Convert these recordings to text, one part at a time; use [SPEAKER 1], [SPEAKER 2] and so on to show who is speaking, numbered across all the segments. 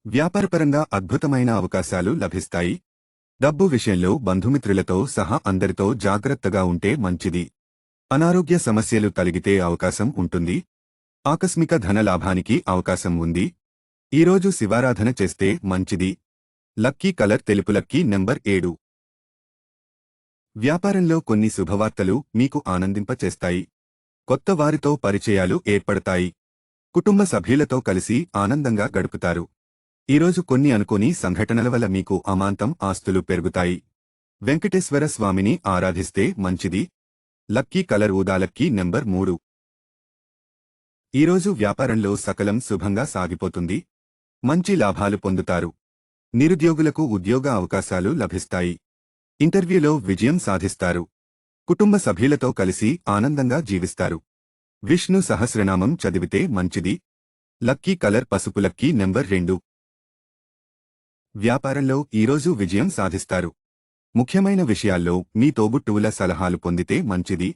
[SPEAKER 1] వ్యాపారపరంగా అద్భుతమైన అవకాశాలు లభిస్తాయి. డబ్బు విషయంలో బంధుమిత్రులతో సహా అందరితో జాగ్రత్తగా ఉంటే మంచిది. అనారోగ్య సమస్యలు కలిగితే అవకాశం ఉంటుంది. ఆకస్మిక ధనలాభానికి అవకాశం ఉంది. ఈరోజు శివారాధన చేస్తే మంచిది. లక్కీ కలర్ తెలుపు. Lucky number 7. వ్యాపారంలో కొన్ని శుభవార్తలు మీకు ఆనందింపచేస్తాయి. కొత్త వారితో పరిచయాలు ఏర్పడతాయి. కుటుంబ సభ్యులతో కలిసి ఆనందంగా గడుపుతారు. ఈరోజు కొన్ని అనుకోని సంఘటనల వల్ల మీకు అమాంతం ఆస్తులు పెరుగుతాయి. వెంకటేశ్వర స్వామిని ఆరాధిస్తే మంచిది. లక్కీ కలర్ ఊదా. Lucky number 3. ఈరోజు వ్యాపారంలో సకలం శుభంగా సాగిపోతుంది. మంచి లాభాలు పొందుతారు. నిరుద్యోగులకు ఉద్యోగ అవకాశాలు లభిస్తాయి. ఇంటర్వ్యూలో విజయం సాధిస్తారు. కుటుంబ సభ్యులతో కలిసి ఆనందంగా జీవిస్తారు. విష్ణు సహస్రనామం చదివితే మంచిది. లక్కీ కలర్ పసుపు. Lucky number 2. వ్యాపారంలో ఈరోజు విజయం సాధిస్తారు. ముఖ్యమైన విషయాల్లో మీ తోబుట్టువుల సలహాలు పొందితే మంచిది.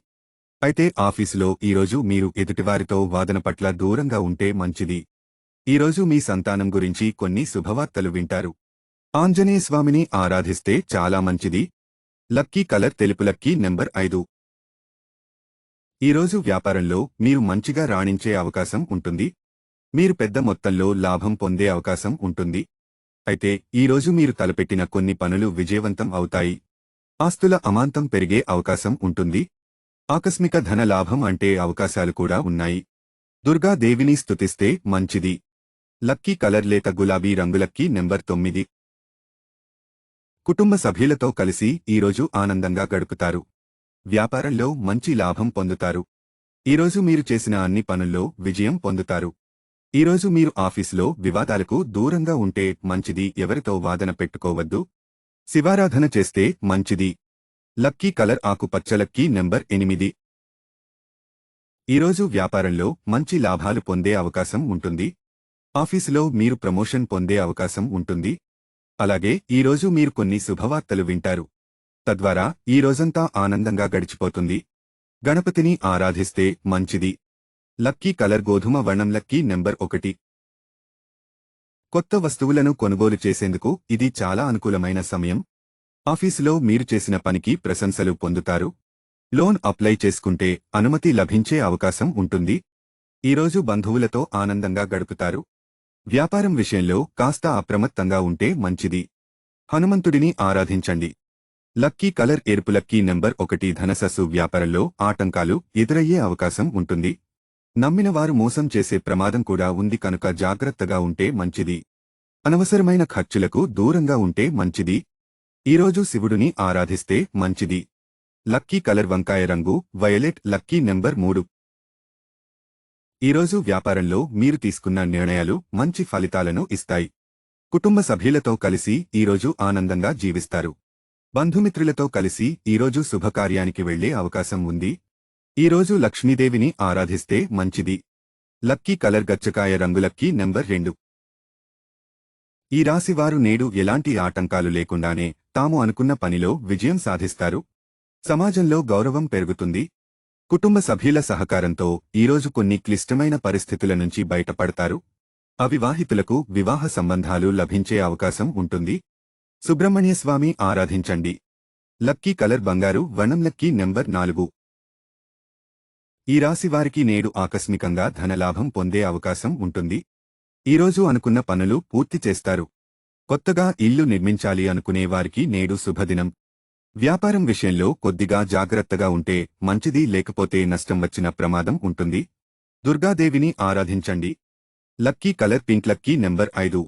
[SPEAKER 1] అయితే ఆఫీసులో ఈరోజు మీరు ఎదుటివారితో వాదన పట్ల దూరంగా ఉంటే మంచిది. ఈరోజు మీ సంతానం గురించి కొన్ని శుభవార్తలు వింటారు. ఆంజనేయస్వామిని ఆరాధిస్తే చాలా మంచిది. లక్కీ కలర్ తెలుపు. Lucky number 5. ఈరోజు వ్యాపారంలో మీరు మంచిగా రాణించే అవకాశం ఉంటుంది. మీరు పెద్ద మొత్తంలో లాభం పొందే అవకాశం ఉంటుంది. అయితే ఈరోజు మీరు తలపెట్టిన కొన్ని పనులు విజయవంతం అవుతాయి. ఆస్తుల అమాంతం పెరిగే అవకాశం ఉంటుంది. ఆకస్మిక ధన లాభం అంటే అవకాశాలు కూడా ఉన్నాయి. దుర్గాదేవిని స్తుతిస్తే మంచిది. లక్కీ కలర్ లేత గులాబీ రంగు. Lucky number 9. కుటుంబ సభ్యులతో కలిసి ఈరోజు ఆనందంగా గడుపుతారు. వ్యాపారంలో మంచి లాభం పొందుతారు. ఈరోజు మీరు చేసిన అన్ని పనుల్లో విజయం పొందుతారు. ఈరోజు మీరు ఆఫీసులో వివాదాలకు దూరంగా ఉంటే మంచిది. ఎవరితో వాదన పెట్టుకోవద్దు. శివారాధన చేస్తే మంచిది. లక్కీ కలర్ ఆకుపచ్చ. Lucky number 8. ఈరోజు వ్యాపారంలో మంచి లాభాలు పొందే అవకాశం ఉంటుంది. ఆఫీసులో మీరు ప్రమోషన్ పొందే అవకాశం ఉంటుంది. అలాగే ఈరోజు మీరు కొన్ని శుభవార్తలు వింటారు. తద్వారా ఈ రోజంతా ఆనందంగా గడిచిపోతుంది. గణపతిని ఆరాధిస్తే మంచిది. లక్కీ కలర్ గోధుమ వర్ణం. Lucky number 1. కొత్త వస్తువులను కొనుగోలు చేసేందుకు ఇది చాలా అనుకూలమైన సమయం. ఆఫీసులో మీరు చేసిన పనికి ప్రశంసలు పొందుతారు. లోన్ అప్లై చేసుకుంటే అనుమతి లభించే అవకాశం ఉంటుంది. ఈరోజు బంధువులతో ఆనందంగా గడుపుతారు. వ్యాపారం విషయంలో కాస్త అప్రమత్తంగా ఉంటే మంచిది. హనుమంతుడిని ఆరాధించండి. లక్కీ కలర్ ఎరుపు. Lucky number 1. ధనస్సు. వ్యాపారంలో ఆటంకాలు ఎదురయ్యే అవకాశం ఉంటుంది. నమ్మిన వారు మోసం చేసే ప్రమాదం కూడా ఉంది కనుక జాగ్రత్తగా ఉంటే మంచిది. అనవసరమైన ఖర్చులకు దూరంగా ఉంటే మంచిది. ఈరోజు శివుడిని ఆరాధిస్తే మంచిది. లక్కీ కలర్ వంకాయ రంగు వయలెట్. Lucky number 3. ఈరోజు వ్యాపారంలో మీరు తీసుకున్న నిర్ణయాలు మంచి ఫలితాలను ఇస్తాయి. కుటుంబ సభ్యులతో కలిసి ఈరోజు ఆనందంగా జీవిస్తారు. బంధుమిత్రులతో కలిసి ఈరోజు శుభకార్యానికి వెళ్లే అవకాశం ఉంది. ఈరోజు లక్ష్మీదేవిని ఆరాధిస్తే మంచిది. లక్కీ కలర్ గచ్చకాయ రంగు. Lucky number 2. ఈ రాశివారు నేడు ఎలాంటి ఆటంకాలు లేకుండానే తాము అనుకున్న పనిలో విజయం సాధిస్తారు. సమాజంలో గౌరవం పెరుగుతుంది. కుటుంబ సభ్యుల సహకారంతో ఈరోజు కొన్ని క్లిష్టమైన పరిస్థితుల నుంచి బయటపడతారు. అవివాహితులకు వివాహ సంబంధాలు లభించే అవకాశం ఉంటుంది. సుబ్రహ్మణ్యస్వామి ఆరాధించండి. లక్కీ కలర్ బంగారు వర్ణం. Lucky number 4. ఈ రాశివారికి నేడు ఆకస్మికంగా ధనలాభం పొందే అవకాశం ఉంటుంది. ఈరోజు అనుకున్న పనులు పూర్తి చేస్తారు. కొత్తగా ఇల్లు నిర్మించాలి అనుకునే వారికి నేడు శుభదినం. వ్యాపారం విషయంలో కొద్దిగా జాగ్రత్తగా ఉంటే మంచిది. లేకపోతే నష్టం వచ్చిన ప్రమాదం ఉంటుంది. దుర్గాదేవిని ఆరాధించండి. Lucky colour pink. Lucky number 5.